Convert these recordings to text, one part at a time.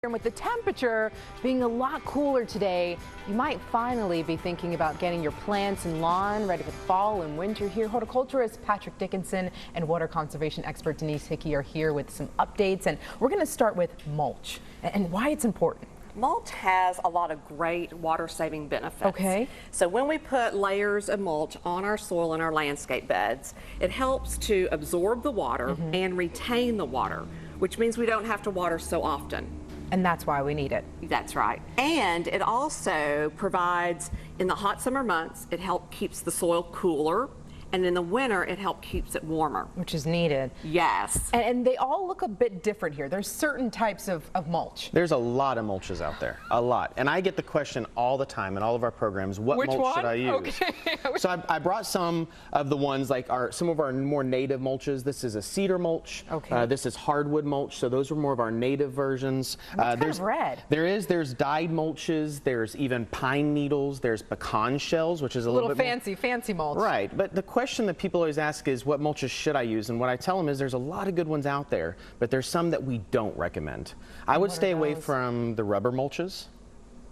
And with the temperature being a lot cooler today, you might finally be thinking about getting your plants and lawn ready for fall and winter here. Horticulturist Patrick Dickinson and water conservation expert Denise Hickey are here with some updates, and we're going to start with mulch and why it's important. Mulch has a lot of great water-saving benefits. Okay. So when we put layers of mulch on our soil and our landscape beds, it helps to absorb the water and retain the water, which means we don't have to water so often. And that's why we need it. That's right. And it also provides, in the hot summer months, it helps keeps the soil cooler. And in the winter, it helps keeps it warmer. Which is needed. Yes. And they all look a bit different here. There's certain types of mulch. There's a lot of mulches out there, a lot. And I get the question all the time in all of our programs, what mulch should I use? Okay. So I brought some of the ones like some of our more native mulches. This is a cedar mulch. Okay. This is hardwood mulch. So those are more of our native versions. What's kind of red? There's dyed mulches. There's even pine needles. There's pecan shells, which is a little bit fancy mulch. Right. But the question that people always ask is, what mulches should I use? And what I tell them is there's a lot of good ones out there, but there's some that we don't recommend. I would stay away from the rubber mulches.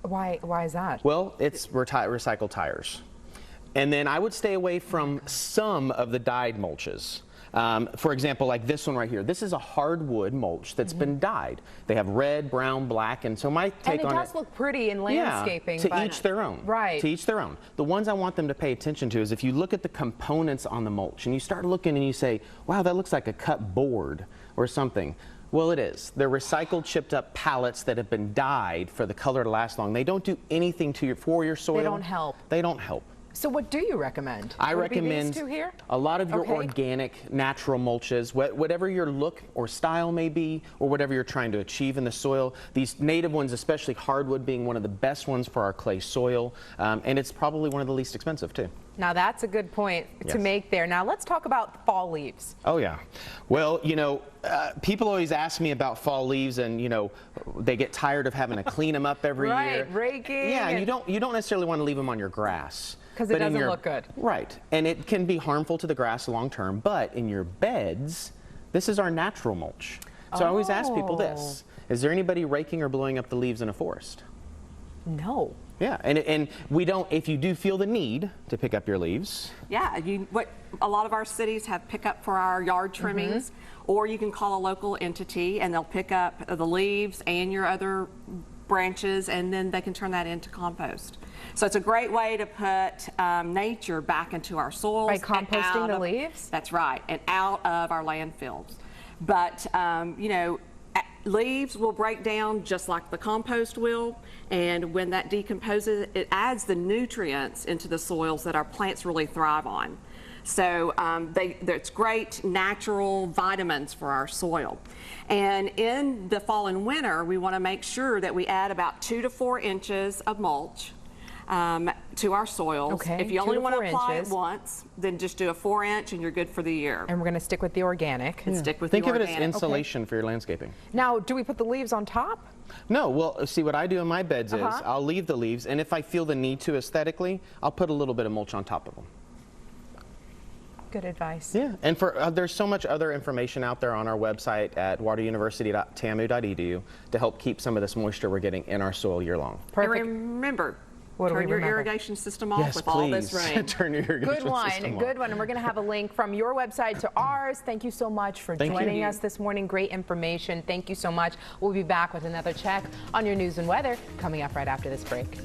Why is that? Well, it's recycled tires. And then I would stay away from some of the dyed mulches. For example, like this one right here. This is a hardwood mulch that's been dyed. They have red, brown, black, and so my take on it. And it does look pretty in landscaping. Yeah, to each their own. Right. To each their own. The ones I want them to pay attention to is if you look at the components on the mulch and you start looking and you say, wow, that looks like a cut board or something. Well, it is. They're recycled, chipped up pallets that have been dyed for the color to last long. They don't do anything for your soil. They don't help. They don't help. So what do you recommend? I Would it be recommend these two here? a lot of your organic, natural mulches, whatever your look or style may be, or whatever you're trying to achieve in the soil. These native ones, especially hardwood, being one of the best ones for our clay soil, and it's probably one of the least expensive too. Now that's a good point to make there. Now let's talk about fall leaves. Oh yeah. Well, you know, people always ask me about fall leaves, and you know, they get tired of having to clean them up every year. Right, raking. Yeah, and you don't necessarily want to leave them on your grass. Because it doesn't look good. Right, and it can be harmful to the grass long term, but in your beds, this is our natural mulch. So I always ask people this, is there anybody raking or blowing up the leaves in a forest? No. Yeah, and we don't, if you do feel the need to pick up your leaves. Yeah, a lot of our cities have pickup for our yard trimmings, or you can call a local entity and they'll pick up the leaves and your other branches, and then they can turn that into compost. So it's a great way to put nature back into our soils. By composting the leaves? That's right, and out of our landfills. But, you know, leaves will break down just like the compost will, and when that decomposes, it adds the nutrients into the soils that our plants really thrive on. So it's great natural vitamins for our soil. And in the fall and winter, we want to make sure that we add about 2 to 4 inches of mulch to our soils. Okay, if you only want to apply it once, then just do a 4-inch and you're good for the year. And we're going to stick with the organic. And stick with the organic. Think of it as insulation for your landscaping. Now, do we put the leaves on top? No, well, see, what I do in my beds is I'll leave the leaves, and if I feel the need to aesthetically, I'll put a little bit of mulch on top of them. Good advice. Yeah, and for there's so much other information out there on our website at wateruniversity.tamu.edu to help keep some of this moisture we're getting in our soil year long. Perfect. And remember, turn your irrigation system off with please. all this rain. Turn your irrigation system off. Good one. And we're going to have a link from your website to ours. Thank you so much for joining us this morning. Great information. Thank you so much. We'll be back with another check on your news and weather coming up right after this break.